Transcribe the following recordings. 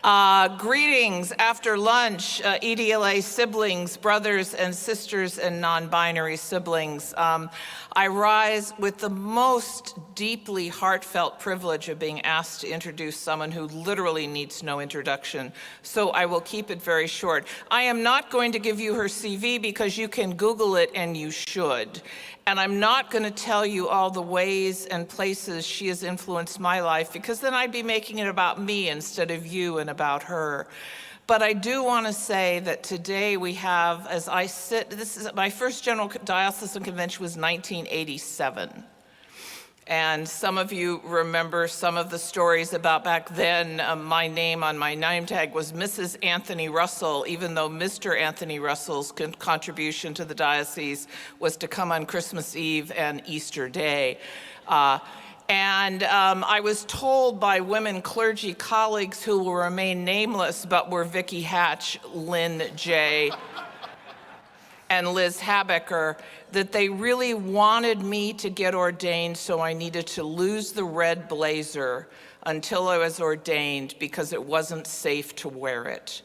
Greetings after lunch, EDLA siblings, brothers and sisters, and non-binary siblings. I rise with the most deeply heartfelt privilege of being asked to introduce someone who literally needs no introduction, so I will keep it very short. I am not going to give you her CV because you can Google it and you should. And I'm not going to tell you all the ways and places she has influenced my life, because then I'd be making it about me instead of you and about her. But I do want to say that today we have, as I sit, this is my first General Diocesan Convention was 1987. And some of you remember some of the stories about back then. My name on my name tag was Mrs. Anthony Russell, even though Mr. Anthony Russell's contribution to the diocese was to come on Christmas Eve and Easter Day. I was told by women clergy colleagues who will remain nameless but were Vicky Hatch, Lynn J., and Liz Habecker, that they really wanted me to get ordained, so I needed to lose the red blazer until I was ordained because it wasn't safe to wear it.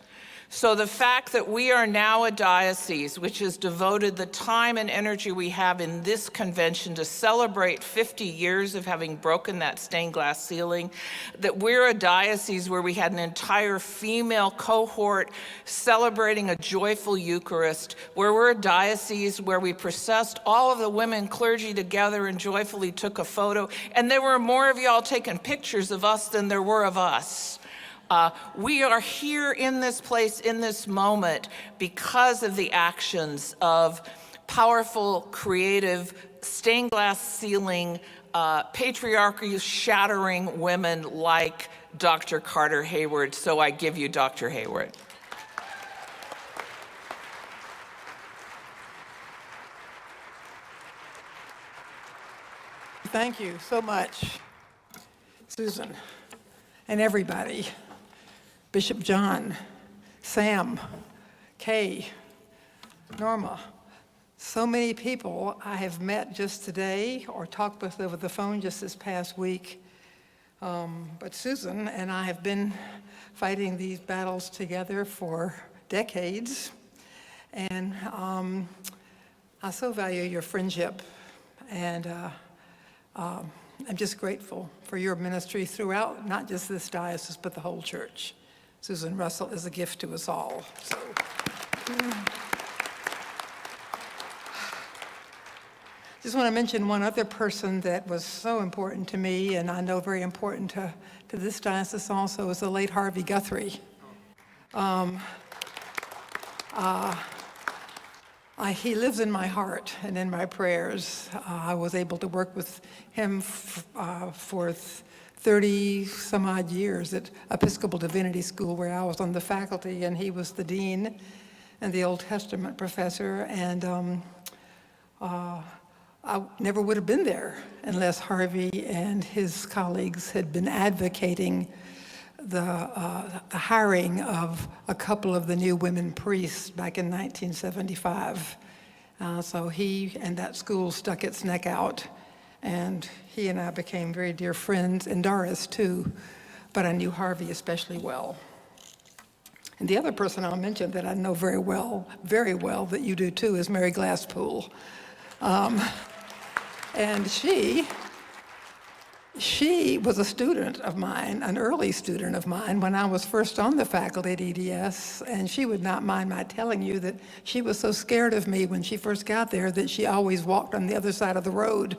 So the fact that we are now a diocese which has devoted the time and energy we have in this convention to celebrate 50 years of having broken that stained glass ceiling, that we're a diocese where we had an entire female cohort celebrating a joyful Eucharist, where we're a diocese where we processed all of the women clergy together and joyfully took a photo, and there were more of y'all taking pictures of us than there were of us. We are here in this place, in this moment, because of the actions of powerful, creative, stained glass ceiling, patriarchy shattering women like Dr. Carter Heyward. So I give you Dr. Heyward. Thank you so much, Susan, and everybody. Bishop John, Sam, Kay, Norma, so many people I have met just today or talked with over the phone just this past week. But Susan and I have been fighting these battles together for decades. And I so value your friendship. And I'm just grateful for your ministry throughout, not just this diocese, but the whole church. Susan Russell is a gift to us all. So, just want to mention one other person that was so important to me, and I know very important to this diocese also, is the late Harvey Guthrie. He lives in my heart and in my prayers. I was able to work with him for 30 some odd years at Episcopal Divinity School, where I was on the faculty, and he was the dean and the Old Testament professor. And I never would have been there unless Harvey and his colleagues had been advocating the hiring of a couple of the new women priests back in 1975. So he and that school stuck its neck out, and he and I became very dear friends, and Doris too, but I knew Harvey especially well. And the other person I'll mention that I know very well, that you do too, is Mary Glasspool. And she was a student of mine, an early student of mine, when I was first on the faculty at EDS, and she would not mind my telling you that she was so scared of me when she first got there that she always walked on the other side of the road.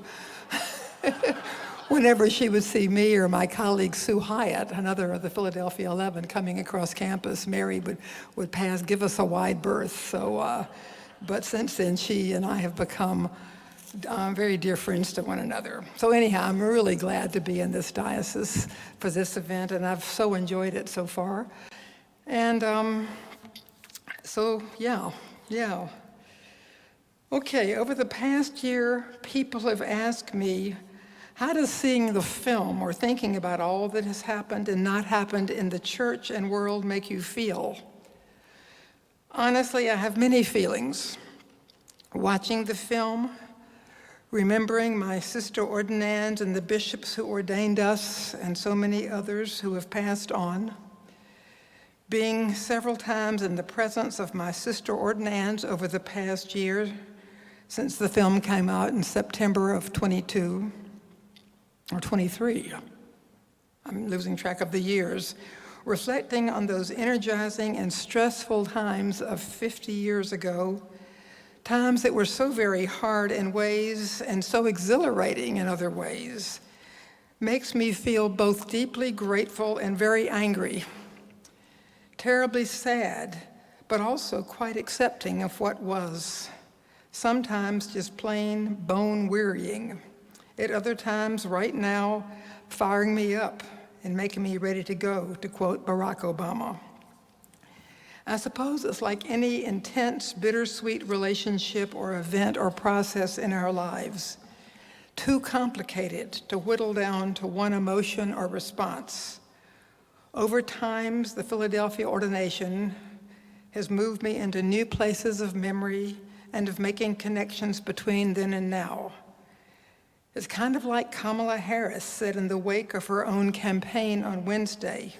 Whenever she would see me or my colleague Sue Hyatt, another of the Philadelphia 11, coming across campus, Mary would pass, give us a wide berth. So, but since then, she and I have become very dear friends to one another. So anyhow, I'm really glad to be in this diocese for this event, and I've so enjoyed it so far. And so, yeah. Okay, over the past year, people have asked me, how does seeing the film or thinking about all that has happened and not happened in the church and world make you feel? Honestly, I have many feelings. Watching the film, remembering my sister ordinands and the bishops who ordained us and so many others who have passed on. being several times in the presence of my sister ordinands over the past year, since the film came out in September of 22 or 23. I'm losing track of the years. Reflecting on those energizing and stressful times of 50 years ago, times that were so very hard in ways and so exhilarating in other ways, makes me feel both deeply grateful and very angry, terribly sad, but also quite accepting of what was, sometimes just plain bone-wearying, at other times, right now, firing me up and making me ready to go, to quote Barack Obama. I suppose it's like any intense, bittersweet relationship or event or process in our lives, too complicated to whittle down to one emotion or response. Over time, the Philadelphia ordination has moved me into new places of memory and of making connections between then and now. It's kind of like Kamala Harris said in the wake of her own campaign on Wednesday.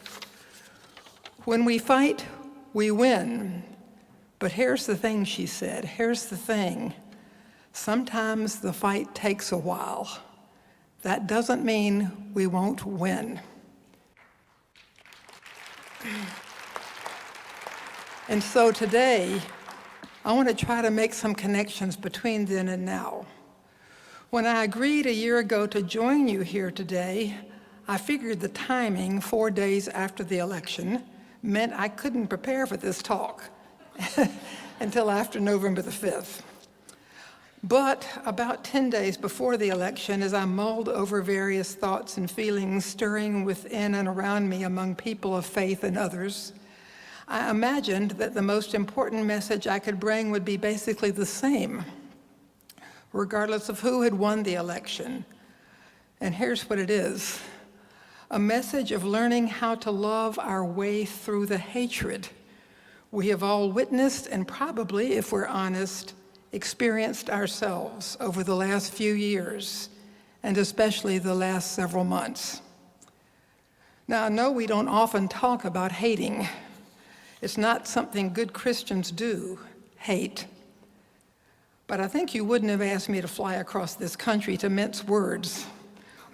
When we fight, we win. But here's the thing, she said, here's the thing. Sometimes the fight takes a while. That doesn't mean we won't win. And so today, I want to try to make some connections between then and now. When I agreed a year ago to join you here today, I figured the timing, 4 days after the election, meant I couldn't prepare for this talk until after November the 5th. But about 10 days before the election, as I mulled over various thoughts and feelings stirring within and around me among people of faith and others, I imagined that the most important message I could bring would be basically the same, regardless of who had won the election. And here's what it is: a message of learning how to love our way through the hatred we have all witnessed and probably, if we're honest, experienced ourselves over the last few years, and especially the last several months. Now, I know we don't often talk about hating. It's not something good Christians do, hate. But I think you wouldn't have asked me to fly across this country to mince words,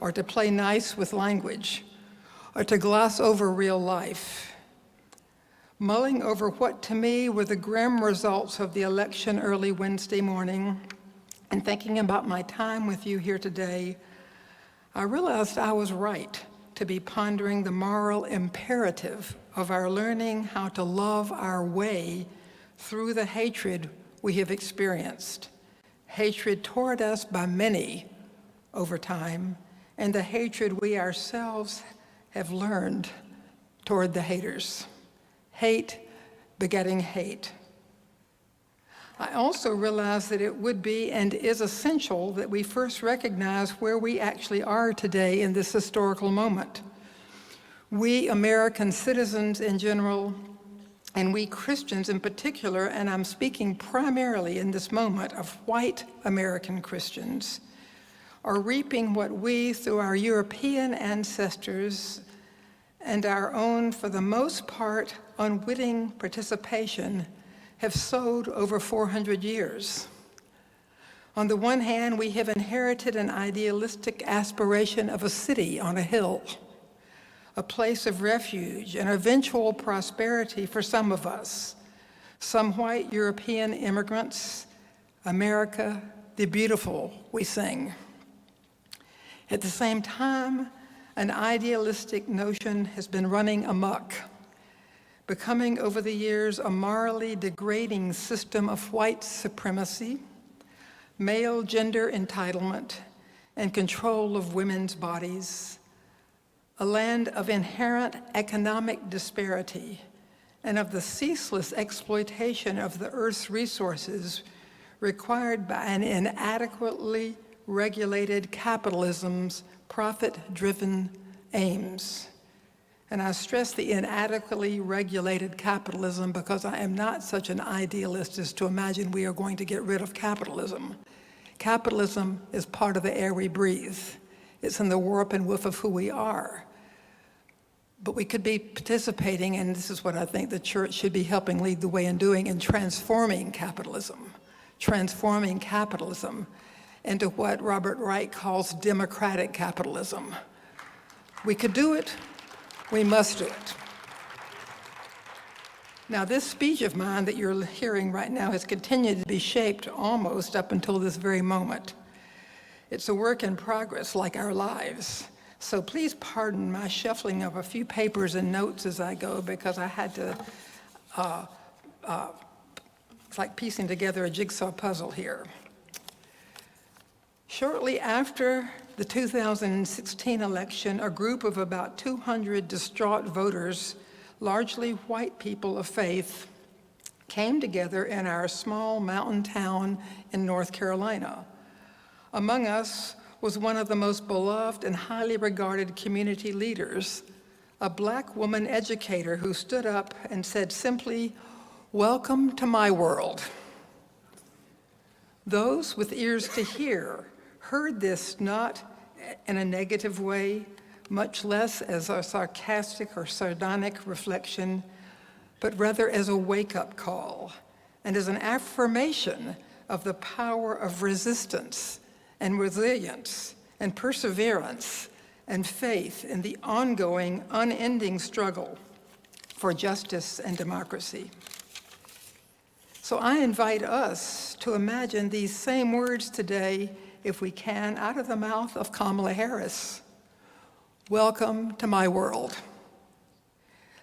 or to play nice with language, or to gloss over real life. Mulling over what to me were the grim results of the election early Wednesday morning, and thinking about my time with you here today, I realized I was right to be pondering the moral imperative of our learning how to love our way through the hatred we have experienced. Hatred toward us by many over time, and the hatred we ourselves have learned toward the haters. Hate begetting hate. I also realized that it would be and is essential that we first recognize where we actually are today in this historical moment. We American citizens in general, and we Christians in particular, and I'm speaking primarily in this moment of white American Christians, are reaping what we, through our European ancestors and our own, for the most part, unwitting participation, have sowed over 400 years. On the one hand, we have inherited an idealistic aspiration of a city on a hill, a place of refuge and eventual prosperity for some of us, some white European immigrants, America, the beautiful, we sing. At the same time, an idealistic notion has been running amok, becoming over the years a morally degrading system of white supremacy, male gender entitlement, and control of women's bodies, a land of inherent economic disparity and of the ceaseless exploitation of the earth's resources required by an inadequately regulated capitalism's profit-driven aims. And I stress the inadequately regulated capitalism because I am not such an idealist as to imagine we are going to get rid of capitalism. Capitalism is part of the air we breathe. It's in the warp and woof of who we are. But we could be participating, and this is what I think the church should be helping lead the way in doing, in transforming capitalism into what Robert Wright calls democratic capitalism. We could do it, we must do it. Now, this speech of mine that you're hearing right now has continued to be shaped almost up until this very moment. It's a work in progress, like our lives. So please pardon my shuffling of a few papers and notes as I go, because I had to, it's like piecing together a jigsaw puzzle here. Shortly after the 2016 election, a group of about 200 distraught voters, largely white people of faith, came together in our small mountain town in North Carolina. Among us was one of the most beloved and highly regarded community leaders, a Black woman educator who stood up and said simply, "Welcome to my world." Those with ears to hear heard this not in a negative way, much less as a sarcastic or sardonic reflection, but rather as a wake-up call and as an affirmation of the power of resistance and resilience and perseverance and faith in the ongoing, unending struggle for justice and democracy. So I invite us to imagine these same words today, if we can, out of the mouth of Kamala Harris. Welcome to my world.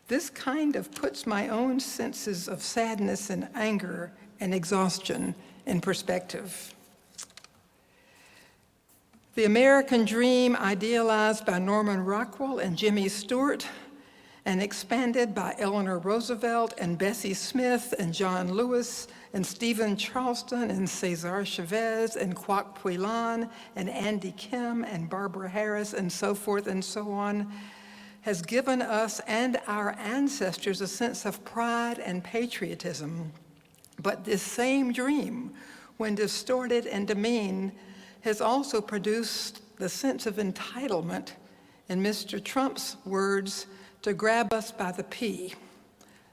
This kind of puts my own senses of sadness and anger and exhaustion in perspective. The American dream, idealized by Norman Rockwell and Jimmy Stewart, and expanded by Eleanor Roosevelt and Bessie Smith and John Lewis and Stephen Charleston and Cesar Chavez and Kwok Pui-lan and Andy Kim and Barbara Harris and so forth and so on, has given us and our ancestors a sense of pride and patriotism. But this same dream, when distorted and demeaned, has also produced the sense of entitlement, in Mr. Trump's words, to grab us by the pee.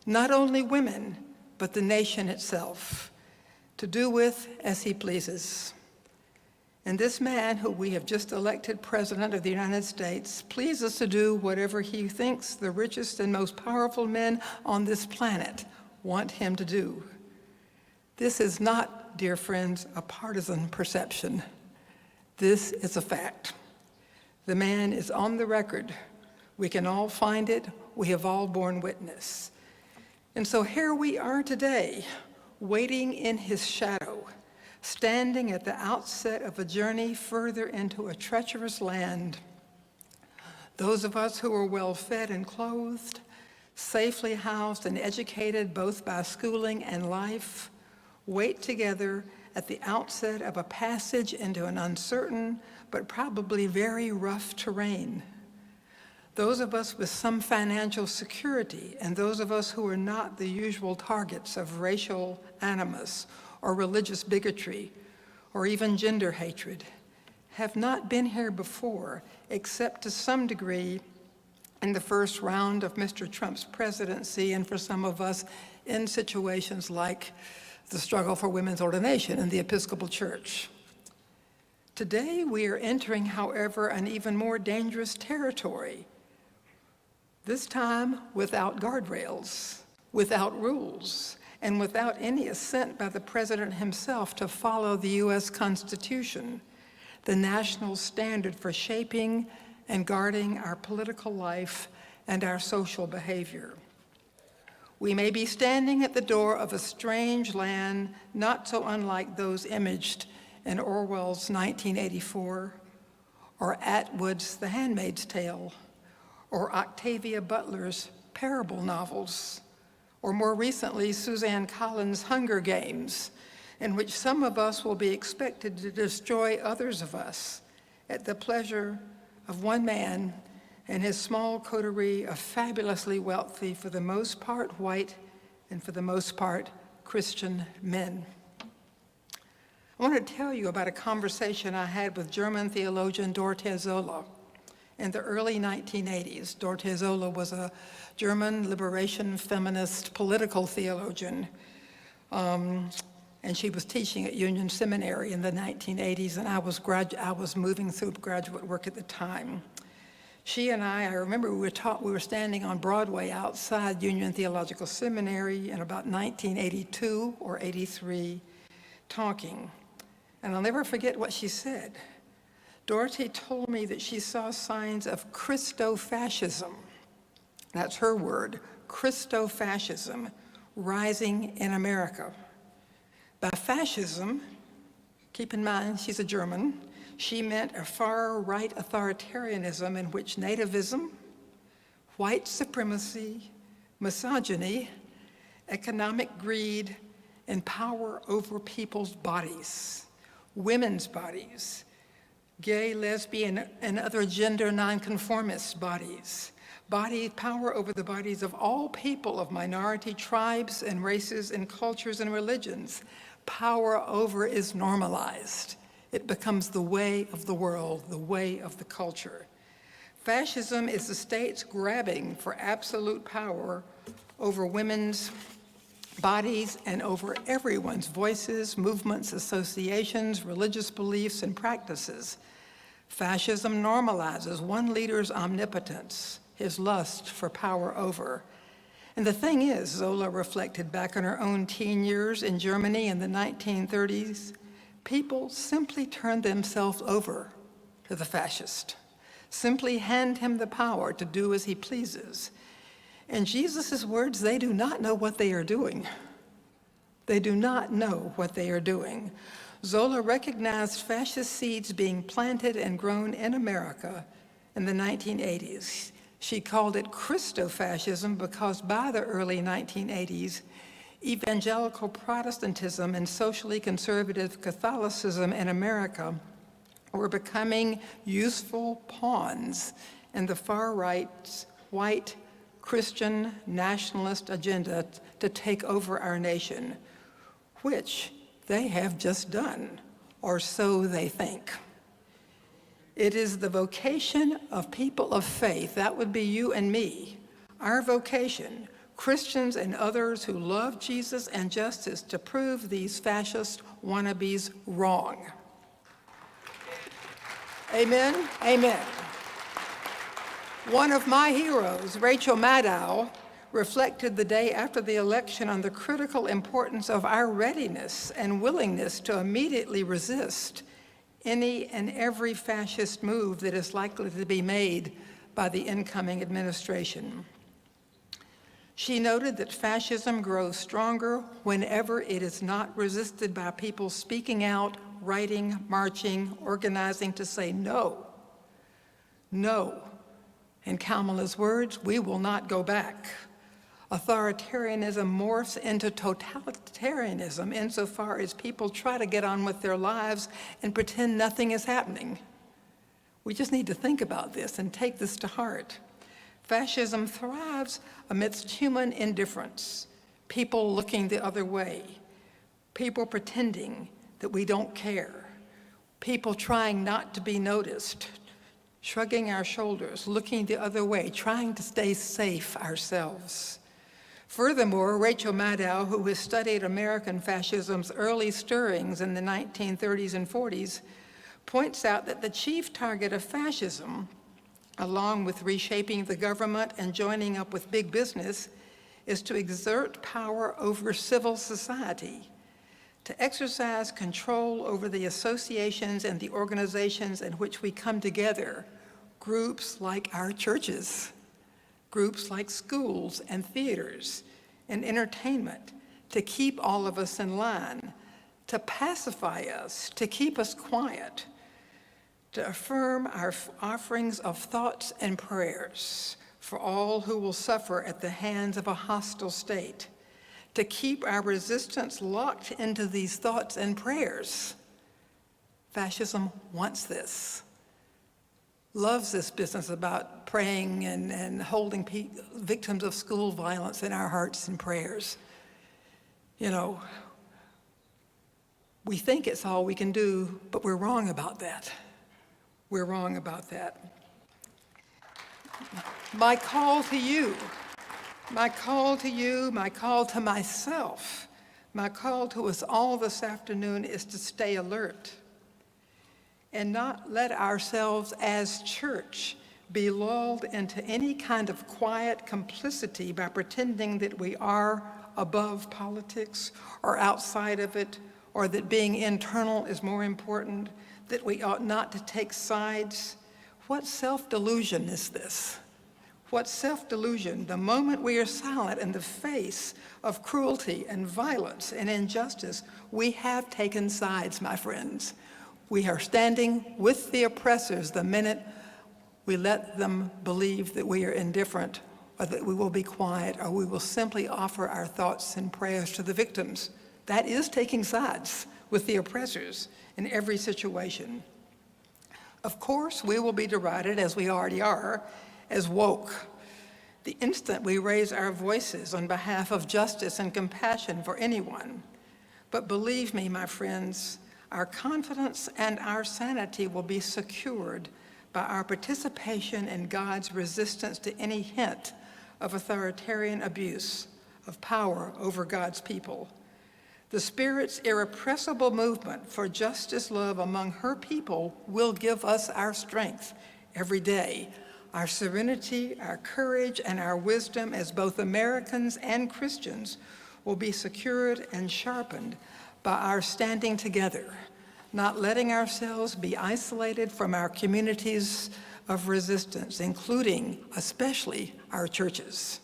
Not only women, but the nation itself, to do with as he pleases. And this man, who we have just elected President of the United States, pleases to do whatever he thinks the richest and most powerful men on this planet want him to do. This is not, dear friends, a partisan perception. This is a fact. The man is on the record. We can all find it. We have all borne witness. And so here we are today, waiting in his shadow, standing at the outset of a journey further into a treacherous land. Those of us who are well-fed and clothed, safely housed and educated both by schooling and life, wait together at the outset of a passage into an uncertain but probably very rough terrain. Those of us with some financial security and those of us who are not the usual targets of racial animus or religious bigotry or even gender hatred have not been here before, except to some degree in the first round of Mr. Trump's presidency, and for some of us in situations like the struggle for women's ordination in the Episcopal Church. Today, we are entering, however, an even more dangerous territory, this time without guardrails, without rules, and without any assent by the President himself to follow the U.S. Constitution, the national standard for shaping and guarding our political life and our social behavior. We may be standing at the door of a strange land not so unlike those imaged in Orwell's 1984, or Atwood's The Handmaid's Tale, or Octavia Butler's parable novels, or more recently, Suzanne Collins' Hunger Games, in which some of us will be expected to destroy others of us at the pleasure of one man and his small coterie of fabulously wealthy, for the most part white, and for the most part Christian men. I want to tell you about a conversation I had with German theologian Dorothea Zola in the early 1980s. Dorothee Zola was a German liberation feminist political theologian, and she was teaching at Union Seminary in the 1980s, and I was moving through graduate work at the time. She and I remember we were standing on Broadway outside Union Theological Seminary in about 1982 or 83, talking. And I'll never forget what she said. Dorothy told me that she saw signs of christofascism. That's her word, christofascism, rising in America. By fascism, keep in mind she's a German, she meant a far-right authoritarianism in which nativism, white supremacy, misogyny, economic greed, and power over people's bodies, women's bodies, gay, lesbian, and other gender nonconformist bodies, power over the bodies of all people of minority tribes and races and cultures and religions. Power over is normalized. It becomes the way of the world, the way of the culture. Fascism is the states grabbing for absolute power over women's bodies and over everyone's voices, movements, associations, religious beliefs, and practices. Fascism normalizes one leader's omnipotence, his lust for power over. And the thing is, Zola reflected back on her own teen years in Germany in the 1930s, people simply turned themselves over to the fascist, simply hand him the power to do as he pleases. In Jesus' words, they do not know what they are doing. They do not know what they are doing. Zola recognized fascist seeds being planted and grown in America in the 1980s. She called it Christofascism because by the early 1980s, evangelical Protestantism and socially conservative Catholicism in America were becoming useful pawns in the far-right's white Christian nationalist agenda to take over our nation, which they have just done, or so they think. It is the vocation of people of faith, that would be you and me, our vocation, Christians and others who love Jesus and justice, to prove these fascist wannabes wrong. Amen? Amen. One of my heroes, Rachel Maddow, reflected the day after the election on the critical importance of our readiness and willingness to immediately resist any and every fascist move that is likely to be made by the incoming administration. She noted that fascism grows stronger whenever it is not resisted by people speaking out, writing, marching, organizing to say no. No. In Kamala's words, we will not go back. Authoritarianism morphs into totalitarianism insofar as people try to get on with their lives and pretend nothing is happening. We just need to think about this and take this to heart. Fascism thrives amidst human indifference, people looking the other way, people pretending that we don't care, people trying not to be noticed, shrugging our shoulders, looking the other way, trying to stay safe ourselves. Furthermore, Rachel Maddow, who has studied American fascism's early stirrings in the 1930s and 40s, points out that the chief target of fascism, along with reshaping the government and joining up with big business, is to exert power over civil society, to exercise control over the associations and the organizations in which we come together, groups like our churches, groups like schools and theaters and entertainment, to keep all of us in line, to pacify us, to keep us quiet, to affirm our offerings of thoughts and prayers for all who will suffer at the hands of a hostile state, to keep our resistance locked into these thoughts and prayers. Fascism wants this, loves this business about praying and holding victims of school violence in our hearts and prayers. You know, we think it's all we can do, but we're wrong about that. We're wrong about that. My call to you, my call to you, my call to myself, my call to us all this afternoon is to stay alert and not let ourselves as church be lulled into any kind of quiet complicity by pretending that we are above politics or outside of it, or that being internal is more important, that we ought not to take sides. What self-delusion is this? What self-delusion? The moment we are silent in the face of cruelty and violence and injustice, we have taken sides, my friends. We are standing with the oppressors the minute we let them believe that we are indifferent, or that we will be quiet, or we will simply offer our thoughts and prayers to the victims. That is taking sides with the oppressors in every situation. Of course, we will be derided, as we already are, as woke. The instant we raise our voices on behalf of justice and compassion for anyone. But believe me, my friends, our confidence and our sanity will be secured by our participation in God's resistance to any hint of authoritarian abuse of power over God's people. The Spirit's irrepressible movement for justice, love among her people will give us our strength every day, our serenity, our courage, and our wisdom as both Americans and Christians will be secured and sharpened by our standing together, not letting ourselves be isolated from our communities of resistance, including, especially, our churches.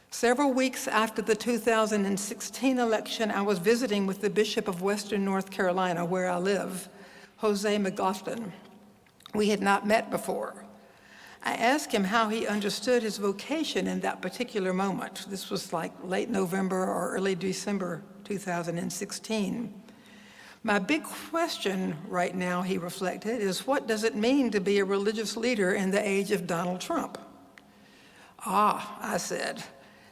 Several weeks after the 2016 election, I was visiting with the Bishop of Western North Carolina, where I live, Jose McLaughlin. We had not met before. I asked him how he understood his vocation in that particular moment. This was like late November or early December 2016. My big question right now, he reflected, is what does it mean to be a religious leader in the age of Donald Trump? Ah, I said,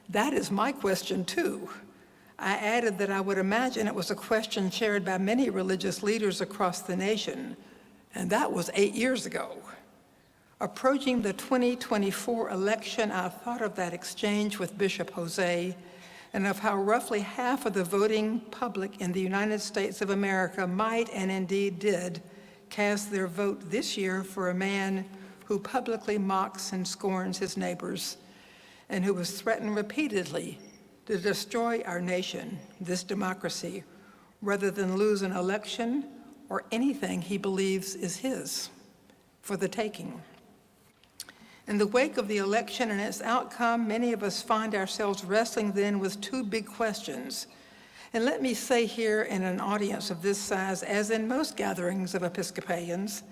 that is my question too. I added that I would imagine it was a question shared by many religious leaders across the nation, and that was 8 years ago. Approaching the 2024 election, I thought of that exchange with Bishop Jose and of how roughly half of the voting public in the United States of America might, and indeed did, cast their vote this year for a man who publicly mocks and scorns his neighbors and who was threatened repeatedly to destroy our nation, this democracy, rather than lose an election or anything he believes is his for the taking. In the wake of the election and its outcome, many of us find ourselves wrestling then with two big questions. And let me say here in an audience of this size, as in most gatherings of Episcopalians,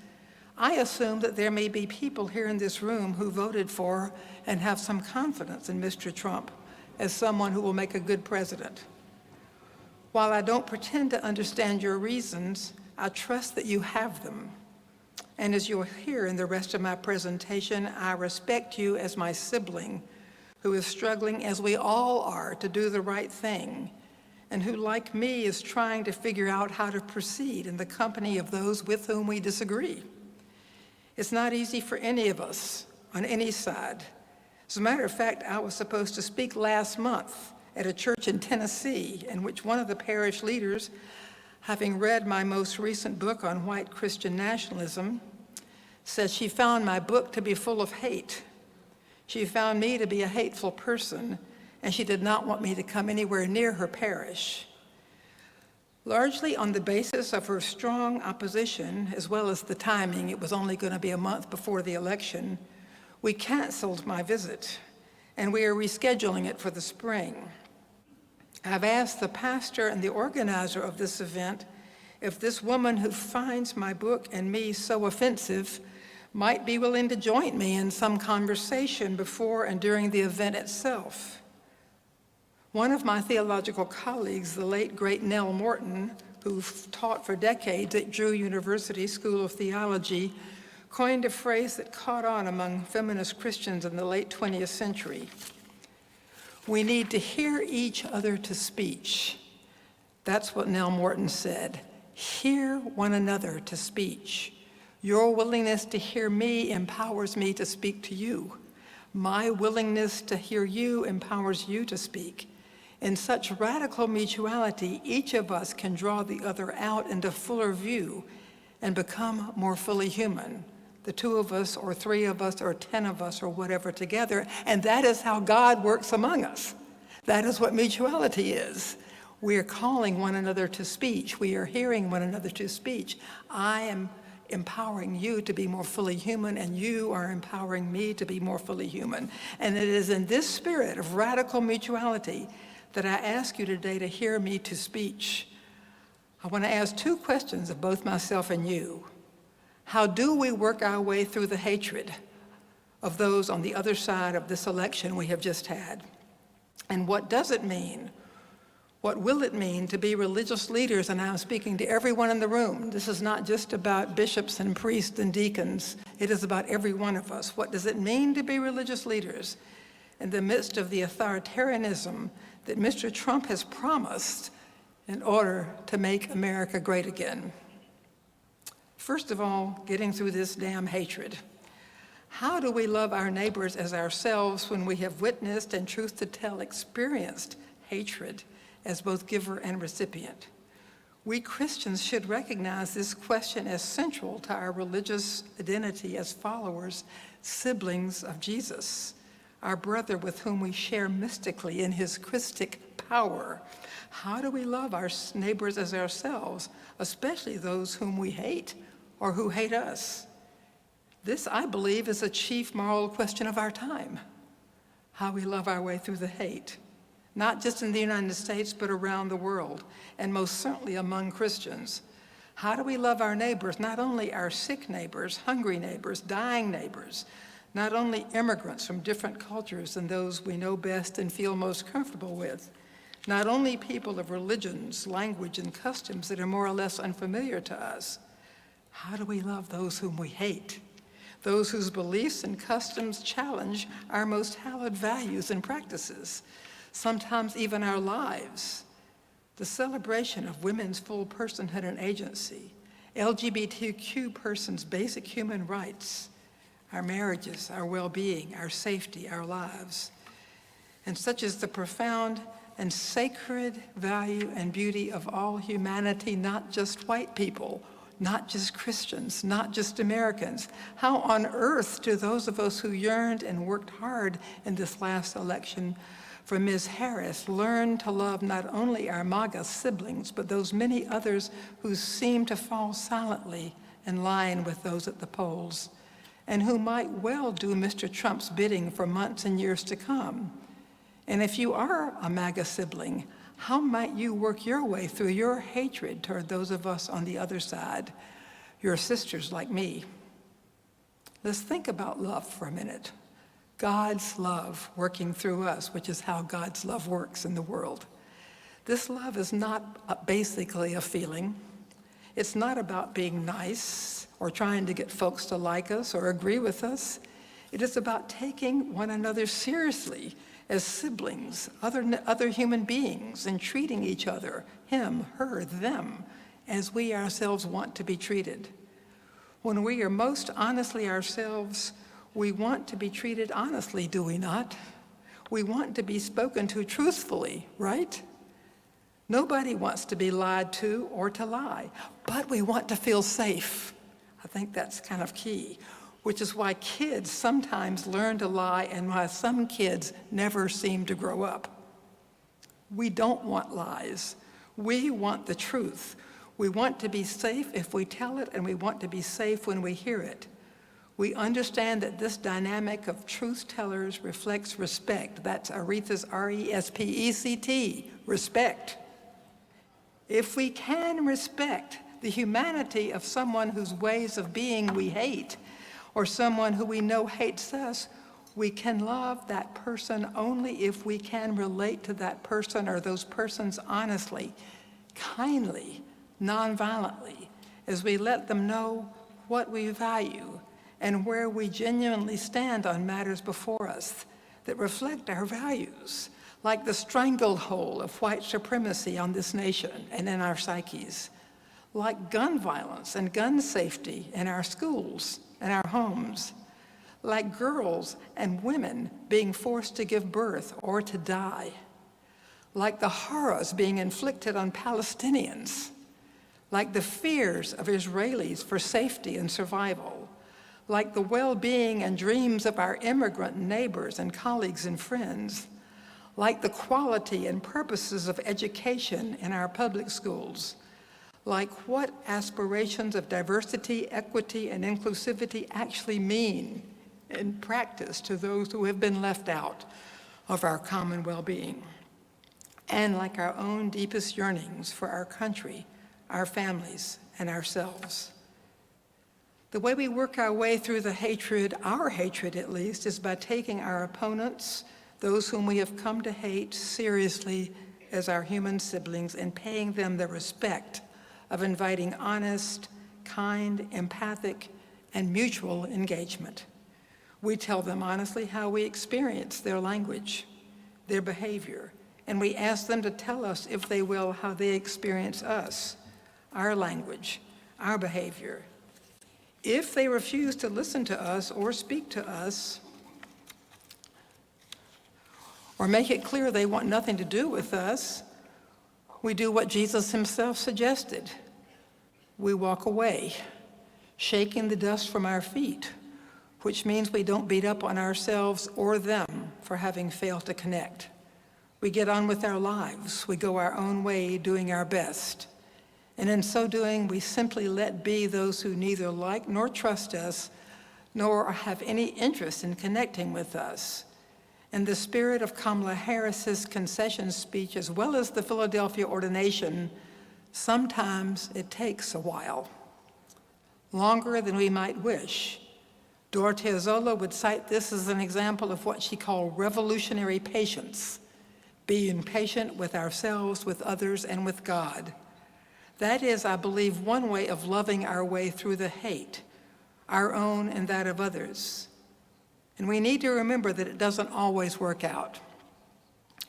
I assume that there may be people here in this room who voted for and have some confidence in Mr. Trump as someone who will make a good president. While I don't pretend to understand your reasons, I trust that you have them. And as you'll hear in the rest of my presentation, I respect you as my sibling who is struggling, as we all are, to do the right thing, and who, like me, is trying to figure out how to proceed in the company of those with whom we disagree. It's not easy for any of us on any side. As a matter of fact, I was supposed to speak last month at a church in Tennessee in which one of the parish leaders, having read my most recent book on white Christian nationalism, said she found my book to be full of hate. She found me to be a hateful person, and she did not want me to come anywhere near her parish. Largely on the basis of her strong opposition, as well as the timing, it was only going to be a month before the election, we canceled my visit, and we are rescheduling it for the spring. I've asked the pastor and the organizer of this event if this woman who finds my book and me so offensive might be willing to join me in some conversation before and during the event itself. One of my theological colleagues, the late great Nell Morton, who taught for decades at Drew University School of Theology, coined a phrase that caught on among feminist Christians in the late 20th century. We need to hear each other to speech. That's what Nell Morton said. Hear one another to speech. Your willingness to hear me empowers me to speak to you. My willingness to hear you empowers you to speak. In such radical mutuality, each of us can draw the other out into fuller view and become more fully human. The two of us, or three of us, or 10 of us, or whatever together, and that is how God works among us. That is what mutuality is. We are calling one another to speech. We are hearing one another to speech. I am empowering you to be more fully human, and you are empowering me to be more fully human. And it is in this spirit of radical mutuality that I ask you today to hear me to speech. I want to ask two questions of both myself and you. How do we work our way through the hatred of those on the other side of this election we have just had? And what does it mean? What will it mean to be religious leaders? And I'm speaking to everyone in the room. This is not just about bishops and priests and deacons. It is about every one of us. What does it mean to be religious leaders in the midst of the authoritarianism that Mr. Trump has promised in order to make America great again? First of all, getting through this damn hatred. How do we love our neighbors as ourselves when we have witnessed and, truth to tell, experienced hatred as both giver and recipient? We Christians should recognize this question as central to our religious identity as followers, siblings of Jesus, our brother with whom we share mystically in his Christic power. How do we love our neighbors as ourselves, especially those whom we hate or who hate us? This, I believe, is a chief moral question of our time, how we love our way through the hate, not just in the United States, but around the world, and most certainly among Christians. How do we love our neighbors, not only our sick neighbors, hungry neighbors, dying neighbors, not only immigrants from different cultures than those we know best and feel most comfortable with, not only people of religions, language, and customs that are more or less unfamiliar to us. How do we love those whom we hate? Those whose beliefs and customs challenge our most hallowed values and practices, sometimes even our lives. The celebration of women's full personhood and agency, LGBTQ persons' basic human rights, our marriages, our well-being, our safety, our lives. And such is the profound and sacred value and beauty of all humanity, not just white people, not just Christians, not just Americans. How on earth do those of us who yearned and worked hard in this last election for Ms. Harris learn to love not only our MAGA siblings, but those many others who seem to fall silently in line with those at the polls, and who might well do Mr. Trump's bidding for months and years to come? And if you are a MAGA sibling, how might you work your way through your hatred toward those of us on the other side, your sisters like me? Let's think about love for a minute. God's love working through us, which is how God's love works in the world. This love is not basically a feeling. It's not about being nice or trying to get folks to like us or agree with us. It is about taking one another seriously as siblings, other human beings, and treating each other, him, her, them, as we ourselves want to be treated. When we are most honestly ourselves, we want to be treated honestly, do we not? We want to be spoken to truthfully, right? Nobody wants to be lied to or to lie, but we want to feel safe. I think that's kind of key, which is why kids sometimes learn to lie and why some kids never seem to grow up. We don't want lies. We want the truth. We want to be safe if we tell it, and we want to be safe when we hear it. We understand that this dynamic of truth tellers reflects respect. That's Aretha's R-E-S-P-E-C-T, respect. If we can respect the humanity of someone whose ways of being we hate, or someone who we know hates us, we can love that person only if we can relate to that person or those persons honestly, kindly, nonviolently, as we let them know what we value and where we genuinely stand on matters before us that reflect our values, like the stranglehold of white supremacy on this nation and in our psyches, like gun violence and gun safety in our schools and our homes, like girls and women being forced to give birth or to die, like the horrors being inflicted on Palestinians, like the fears of Israelis for safety and survival, like the well-being and dreams of our immigrant neighbors and colleagues and friends, like the quality and purposes of education in our public schools, like what aspirations of diversity, equity, and inclusivity actually mean in practice to those who have been left out of our common well-being, and like our own deepest yearnings for our country, our families, and ourselves. The way we work our way through the hatred, our hatred at least, is by taking our opponents, those whom we have come to hate, seriously as our human siblings and paying them the respect of inviting honest, kind, empathic, and mutual engagement. We tell them honestly how we experience their language, their behavior, and we ask them to tell us, if they will, how they experience us, our language, our behavior. If they refuse to listen to us or speak to us, or make it clear they want nothing to do with us, we do what Jesus himself suggested. We walk away, shaking the dust from our feet, which means we don't beat up on ourselves or them for having failed to connect. We get on with our lives. We go our own way, doing our best. And in so doing, we simply let be those who neither like nor trust us, nor have any interest in connecting with us. In the spirit of Kamala Harris's concession speech, as well as the Philadelphia ordination, sometimes it takes a while, longer than we might wish. Dorothea Zola would cite this as an example of what she called revolutionary patience, being patient with ourselves, with others, and with God. That is, I believe, one way of loving our way through the hate, our own and that of others. And we need to remember that it doesn't always work out.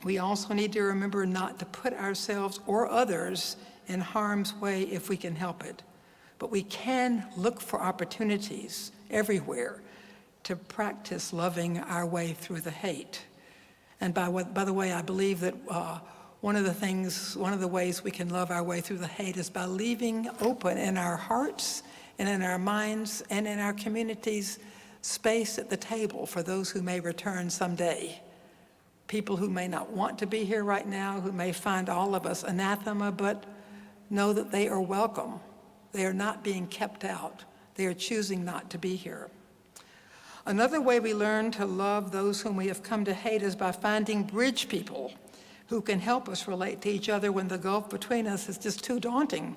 We also need to remember not to put ourselves or others in harm's way if we can help it. But we can look for opportunities everywhere to practice loving our way through the hate. And by the way, I believe that one of the ways we can love our way through the hate is by leaving open in our hearts and in our minds and in our communities space at the table for those who may return someday. People who may not want to be here right now, who may find all of us anathema, but know that they are welcome. They are not being kept out. They are choosing not to be here. Another way we learn to love those whom we have come to hate is by finding bridge people who can help us relate to each other when the gulf between us is just too daunting.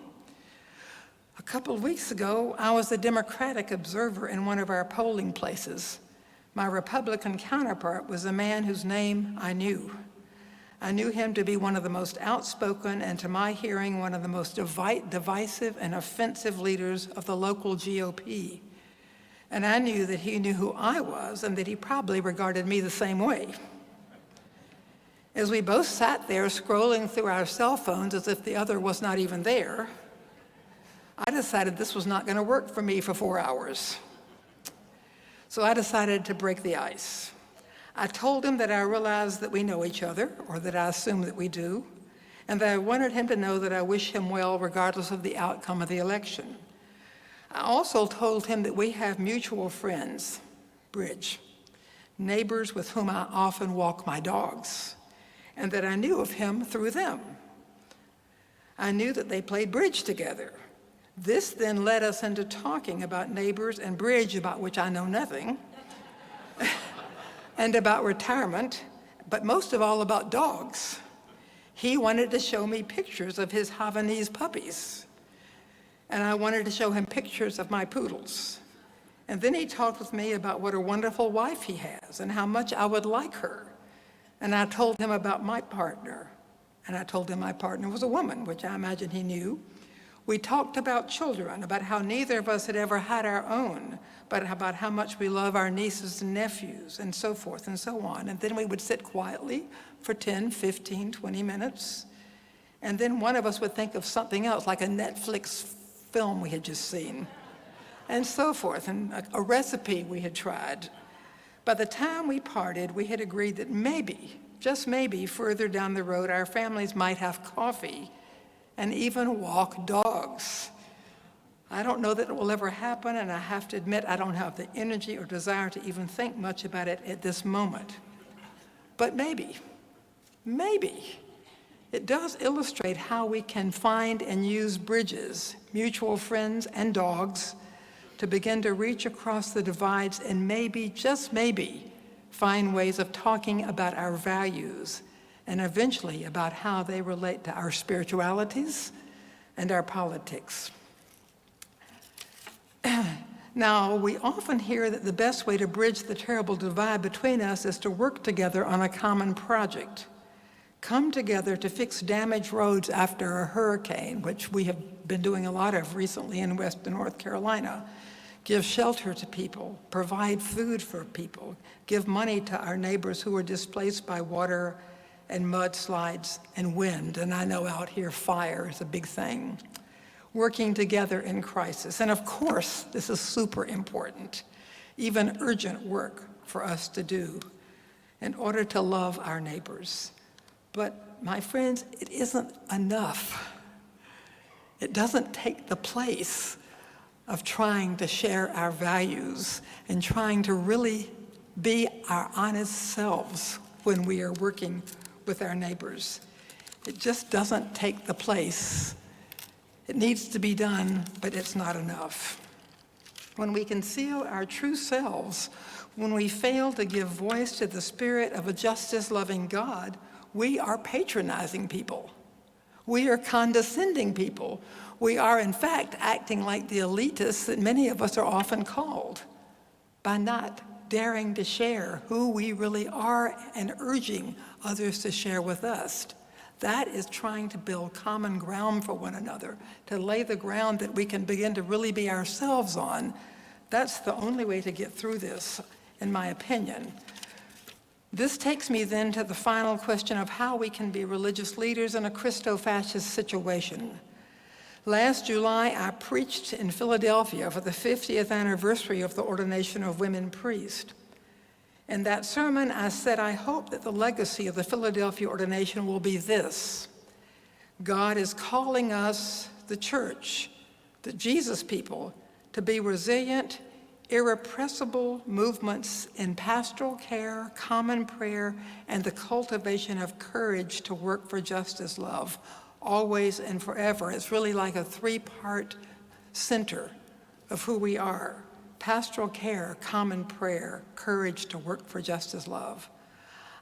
A couple of weeks ago, I was a Democratic observer in one of our polling places. My Republican counterpart was a man whose name I knew. I knew him to be one of the most outspoken and, to my hearing, one of the most divisive and offensive leaders of the local GOP. And I knew that he knew who I was and that he probably regarded me the same way. As we both sat there scrolling through our cell phones as if the other was not even there, I decided this was not going to work for me for 4 hours. So I decided to break the ice. I told him that I realized that we know each other, or that I assume that we do, and that I wanted him to know that I wish him well regardless of the outcome of the election. I also told him that we have mutual friends, bridge, neighbors with whom I often walk my dogs, and that I knew of him through them. I knew that they played bridge together. This then led us into talking about neighbors and bridge, about which I know nothing, and about retirement, but most of all about dogs. He wanted to show me pictures of his Havanese puppies, and I wanted to show him pictures of my poodles. And then he talked with me about what a wonderful wife he has and how much I would like her. And I told him about my partner, and I told him my partner was a woman, which I imagine he knew. We talked about children, about how neither of us had ever had our own, but about how much we love our nieces and nephews, and so forth and so on. And then we would sit quietly for 10, 15, 20 minutes, and then one of us would think of something else, like a Netflix film we had just seen, and so forth, and a recipe we had tried. By the time we parted, we had agreed that maybe, just maybe, further down the road, our families might have coffee and even walk dogs. I don't know that it will ever happen, and I have to admit I don't have the energy or desire to even think much about it at this moment. But maybe, it does illustrate how we can find and use bridges, mutual friends and dogs, to begin to reach across the divides and maybe, just maybe, find ways of talking about our values and eventually about how they relate to our spiritualities and our politics. Now, we often hear that the best way to bridge the terrible divide between us is to work together on a common project. Come together to fix damaged roads after a hurricane, which we have been doing a lot of recently in Western North Carolina. Give shelter to people, provide food for people, give money to our neighbors who are displaced by water and mudslides and wind. And I know out here fire is a big thing. Working together in crisis. And of course, this is super important, even urgent work for us to do in order to love our neighbors. But my friends, it isn't enough. It doesn't take the place of trying to share our values and trying to really be our honest selves when we are working with our neighbors. It just doesn't take the place. It needs to be done, but it's not enough. When we conceal our true selves, when we fail to give voice to the spirit of a justice-loving God, we are patronizing people. We are condescending people. We are, in fact, acting like the elitists that many of us are often called by not daring to share who we really are and urging others to share with us. That is trying to build common ground for one another, to lay the ground that we can begin to really be ourselves on. That's the only way to get through this, in my opinion. This takes me then to the final question of how we can be religious leaders in a Christo-fascist situation. Last July, I preached in Philadelphia for the 50th anniversary of the ordination of women priests. In that sermon, I said, I hope that the legacy of the Philadelphia ordination will be this: God is calling us, the church, the Jesus people, to be resilient, irrepressible movements in pastoral care, common prayer, and the cultivation of courage to work for justice, love, always and forever. It's really like a three-part center of who we are: pastoral care, common prayer, courage to work for justice, love.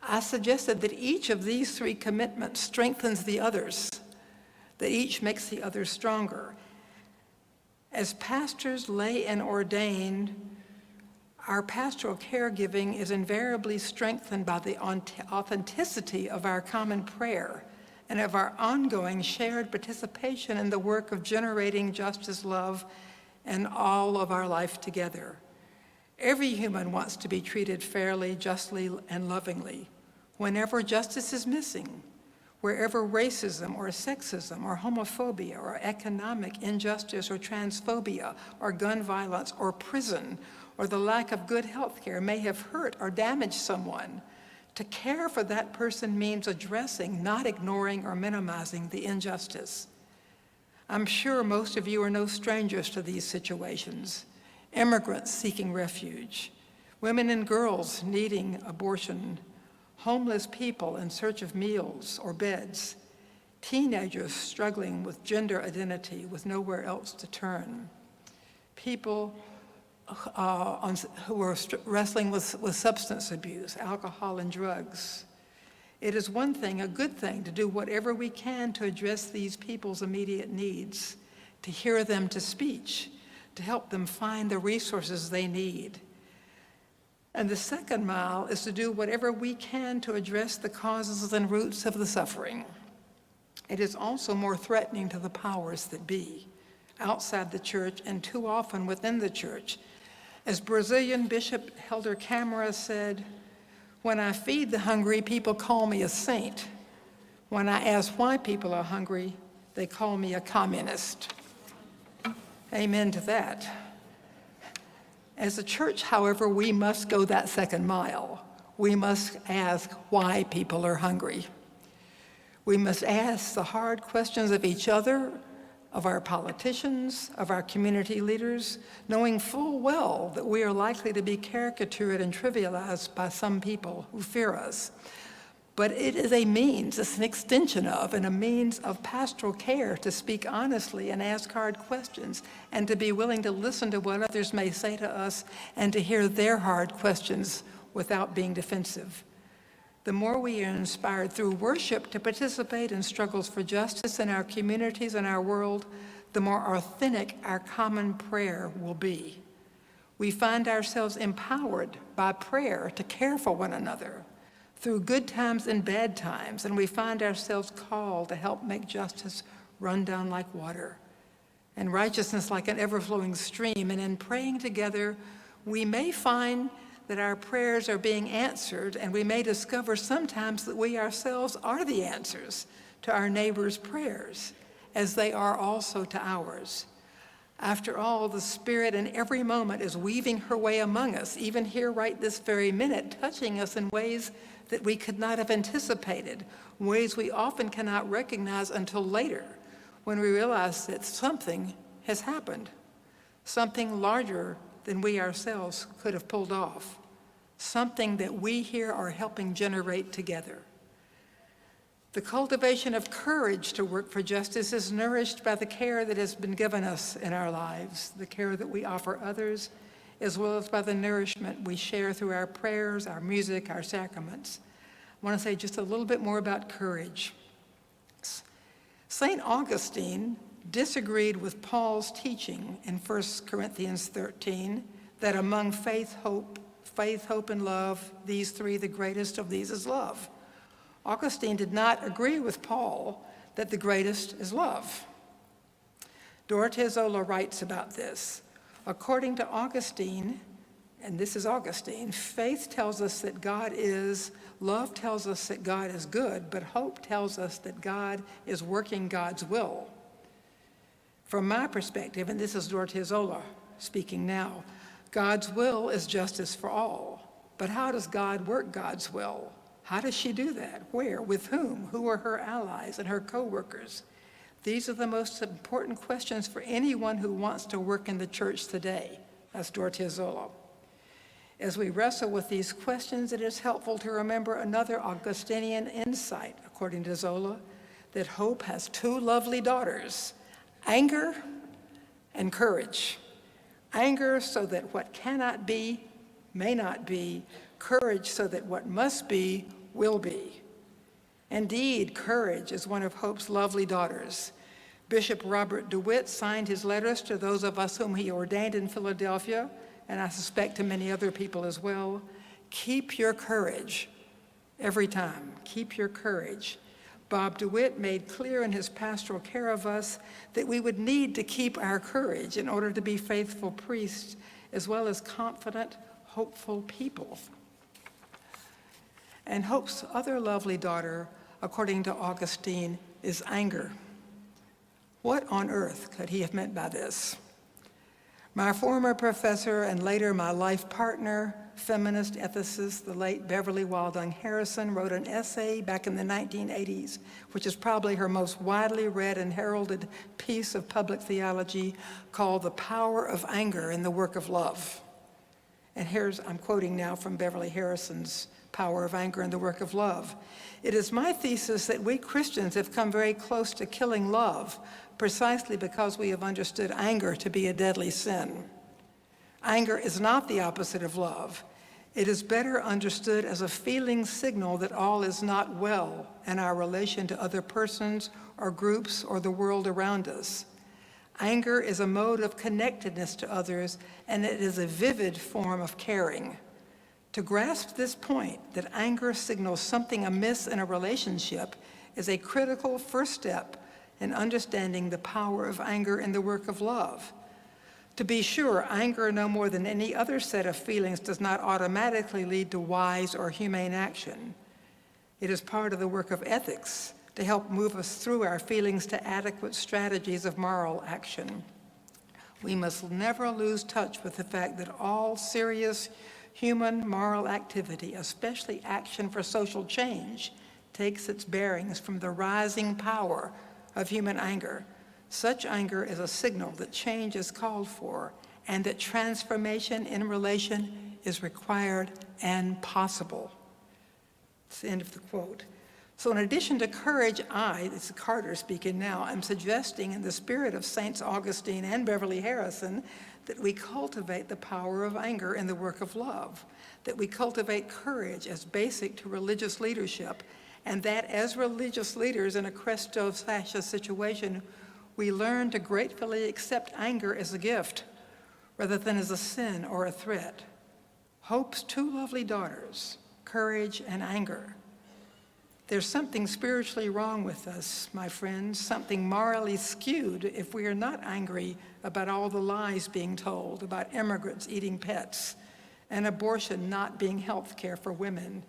I suggested that each of these three commitments strengthens the others, that each makes the others stronger. As pastors, lay and ordained, our pastoral caregiving is invariably strengthened by the authenticity of our common prayer and of our ongoing shared participation in the work of generating justice, love, and all of our life together. Every human wants to be treated fairly, justly, and lovingly. Whenever justice is missing, wherever racism or sexism or homophobia or economic injustice or transphobia or gun violence or prison or the lack of good health care may have hurt or damaged someone, to care for that person means addressing, not ignoring or minimizing the injustice. I'm sure most of you are no strangers to these situations. Immigrants seeking refuge, women and girls needing abortion, homeless people in search of meals or beds, teenagers struggling with gender identity with nowhere else to turn, people who are wrestling with substance abuse, alcohol and drugs. It is one thing, a good thing, to do whatever we can to address these people's immediate needs, to hear them to speech, to help them find the resources they need. And the second mile is to do whatever we can to address the causes and roots of the suffering. It is also more threatening to the powers that be, outside the church and too often within the church. As Brazilian Bishop Helder Câmara said, "When I feed the hungry, people call me a saint. When I ask why people are hungry, they call me a communist." Amen to that. As a church, however, we must go that second mile. We must ask why people are hungry. We must ask the hard questions of each other, of our politicians, of our community leaders, knowing full well that we are likely to be caricatured and trivialized by some people who fear us. But it is a means, it's an extension of, and a means of pastoral care to speak honestly and ask hard questions, and to be willing to listen to what others may say to us and to hear their hard questions without being defensive. The more we are inspired through worship to participate in struggles for justice in our communities and our world, the more authentic our common prayer will be. We find ourselves empowered by prayer to care for one another through good times and bad times, and we find ourselves called to help make justice run down like water and righteousness like an ever-flowing stream. And in praying together, we may find that our prayers are being answered, and we may discover sometimes that we ourselves are the answers to our neighbors' prayers, as they are also to ours. After all, the Spirit in every moment is weaving her way among us, even here right this very minute, touching us in ways that we could not have anticipated, ways we often cannot recognize until later, when we realize that something has happened, something larger than we ourselves could have pulled off, something that we here are helping generate together. The cultivation of courage to work for justice is nourished by the care that has been given us in our lives, the care that we offer others, as well as by the nourishment we share through our prayers, our music, our sacraments. I want to say just a little bit more about courage. St. Augustine disagreed with Paul's teaching in 1 Corinthians 13 that among faith, hope, and love, these three, the greatest of these is love. Augustine did not agree with Paul that the greatest is love. Dorothea Zola writes about this. According to Augustine, and this is Augustine, faith tells us that God is, love tells us that God is good, but hope tells us that God is working God's will. From my perspective, and this is Dorothea Zola speaking now, God's will is justice for all. But how does God work God's will? How does she do that? Where? With whom? Who are her allies and her co-workers? These are the most important questions for anyone who wants to work in the church today. That's Dorothea Zola. As we wrestle with these questions, it is helpful to remember another Augustinian insight, according to Zola, that hope has two lovely daughters, anger and courage. Anger so that what cannot be may not be, courage so that what must be will be. Indeed, courage is one of hope's lovely daughters. Bishop Robert DeWitt signed his letters to those of us whom he ordained in Philadelphia, and I suspect to many other people as well. Keep your courage every time. Keep your courage. Bob DeWitt made clear in his pastoral care of us that we would need to keep our courage in order to be faithful priests, as well as confident, hopeful people. And hope's other lovely daughter, according to Augustine, is anger. What on earth could he have meant by this? My former professor and later my life partner, feminist ethicist, the late Beverly Waldung Harrison, wrote an essay back in the 1980s, which is probably her most widely read and heralded piece of public theology, called The Power of Anger in the Work of Love. And I'm quoting now from Beverly Harrison's Power of Anger in the Work of Love. It is my thesis that we Christians have come very close to killing love precisely because we have understood anger to be a deadly sin. Anger is not the opposite of love. It is better understood as a feeling signal that all is not well in our relation to other persons or groups or the world around us. Anger is a mode of connectedness to others, and it is a vivid form of caring. To grasp this point, that anger signals something amiss in a relationship, is a critical first step in understanding the power of anger in the work of love. To be sure, anger, no more than any other set of feelings, does not automatically lead to wise or humane action. It is part of the work of ethics to help move us through our feelings to adequate strategies of moral action. We must never lose touch with the fact that all serious human moral activity, especially action for social change, takes its bearings from the rising power of human anger. Such anger is a signal that change is called for and that transformation in relation is required and possible. It's the end of the quote. So in addition to courage, this is Carter speaking now, I'm suggesting in the spirit of Saints Augustine and Beverly Harrison that we cultivate the power of anger in the work of love, that we cultivate courage as basic to religious leadership, and that as religious leaders in a christofascist situation, we learn to gratefully accept anger as a gift rather than as a sin or a threat. Hope's two lovely daughters, courage and anger. There's something spiritually wrong with us, my friends, something morally skewed if we are not angry about all the lies being told about immigrants eating pets and abortion not being health care for women,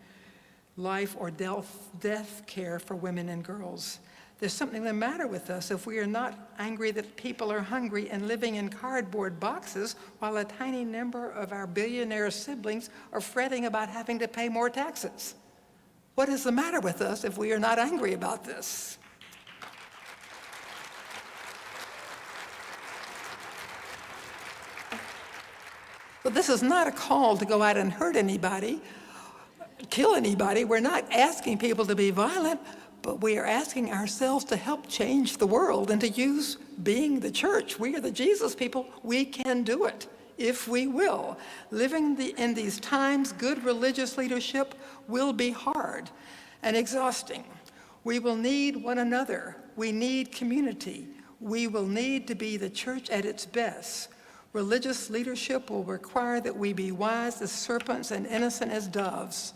life or death care for women and girls. There's something the matter with us if we are not angry that people are hungry and living in cardboard boxes while a tiny number of our billionaire siblings are fretting about having to pay more taxes. What is the matter with us if we are not angry about this? But this is not a call to go out and hurt anybody, kill anybody. We're not asking people to be violent, but we are asking ourselves to help change the world and to use being the church. We are the Jesus people. We can do it if we will. Living in these times, good religious leadership will be hard and exhausting. We will need one another. We need community. We will need to be the church at its best. Religious leadership will require that we be wise as serpents and innocent as doves.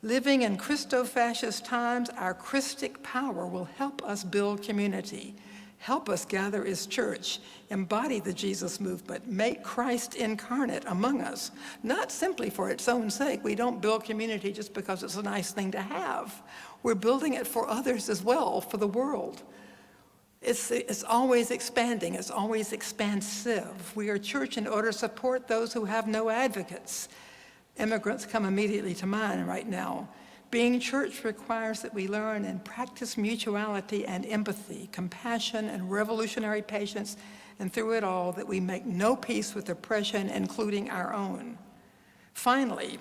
Living in Christofascist times, our Christic power will help us build community, help us gather as church, embody the Jesus movement, make Christ incarnate among us, not simply for its own sake. We don't build community just because it's a nice thing to have. We're building it for others as well, for the world. It's always expanding, it's always expansive. We are church in order to support those who have no advocates. Immigrants come immediately to mind right now. Being church requires that we learn and practice mutuality and empathy, compassion and revolutionary patience, and through it all that we make no peace with oppression, including our own. Finally,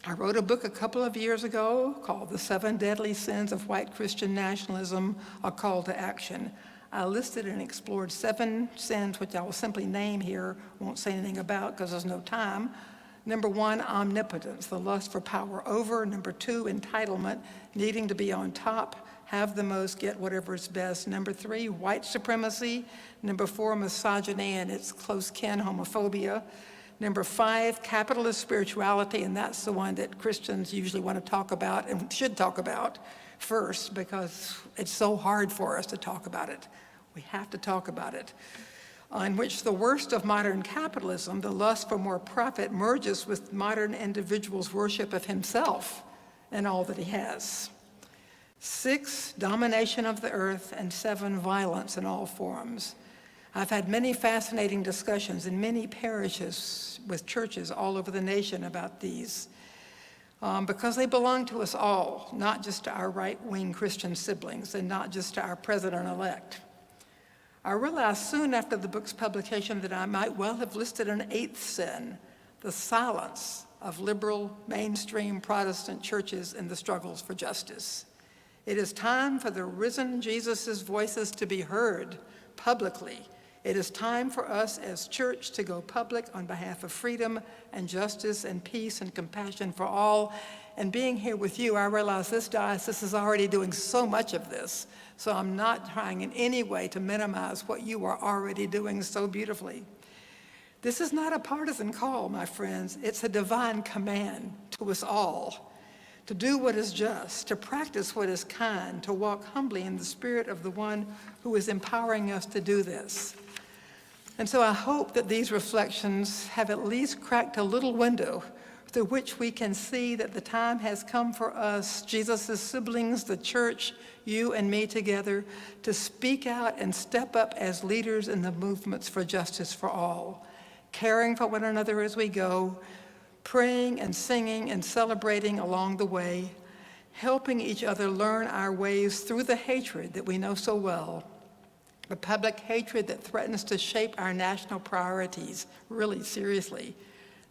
I wrote a book a couple of years ago called The 7 Deadly Sins of White Christian Nationalism, A Call to Action. I listed and explored 7 sins, which I will simply name here, won't say anything about because there's no time. Number 1, omnipotence, the lust for power over. Number 2, entitlement, needing to be on top, have the most, get whatever is best. Number 3, white supremacy. Number 4, misogyny and its close kin, homophobia. Number 5, capitalist spirituality, and that's the one that Christians usually want to talk about and should talk about first because it's so hard for us to talk about it. We have to talk about it. In which the worst of modern capitalism, the lust for more profit, merges with modern individuals' worship of himself and all that he has. 6, domination of the earth, and 7, violence in all forms. I've had many fascinating discussions in many parishes with churches all over the nation about these because they belong to us all, not just to our right-wing Christian siblings and not just to our president-elect. I realized soon after the book's publication that I might well have listed an 8th sin, the silence of liberal, mainstream Protestant churches in the struggles for justice. It is time for the risen Jesus' voices to be heard publicly. It is time for us as church to go public on behalf of freedom and justice and peace and compassion for all. And being here with you, I realize this diocese is already doing so much of this. So I'm not trying in any way to minimize what you are already doing so beautifully. This is not a partisan call, my friends. It's a divine command to us all to do what is just, to practice what is kind, to walk humbly in the spirit of the one who is empowering us to do this. And so I hope that these reflections have at least cracked a little window through which we can see that the time has come for us, Jesus' siblings, the church, you and me together, to speak out and step up as leaders in the movements for justice for all, caring for one another as we go, praying and singing and celebrating along the way, helping each other learn our ways through the hatred that we know so well, the public hatred that threatens to shape our national priorities, really seriously,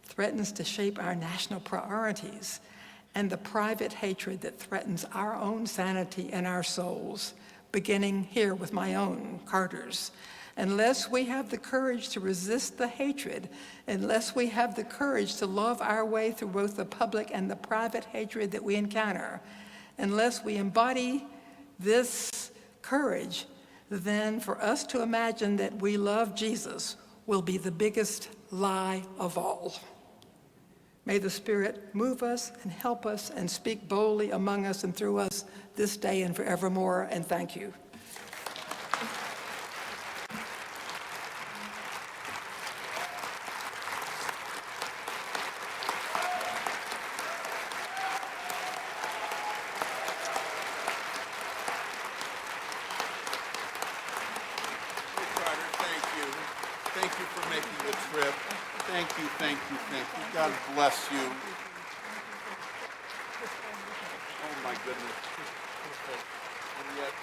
threatens to shape our national priorities, and the private hatred that threatens our own sanity and our souls, beginning here with my own, Carter's. Unless we have the courage to resist the hatred, unless we have the courage to love our way through both the public and the private hatred that we encounter, unless we embody this courage, then for us to imagine that we love Jesus will be the biggest lie of all. May the Spirit move us and help us and speak boldly among us and through us this day and forevermore, and thank you. Thank you for making the trip. Thank you, thank you, thank you. God bless you. Oh my goodness. And yet,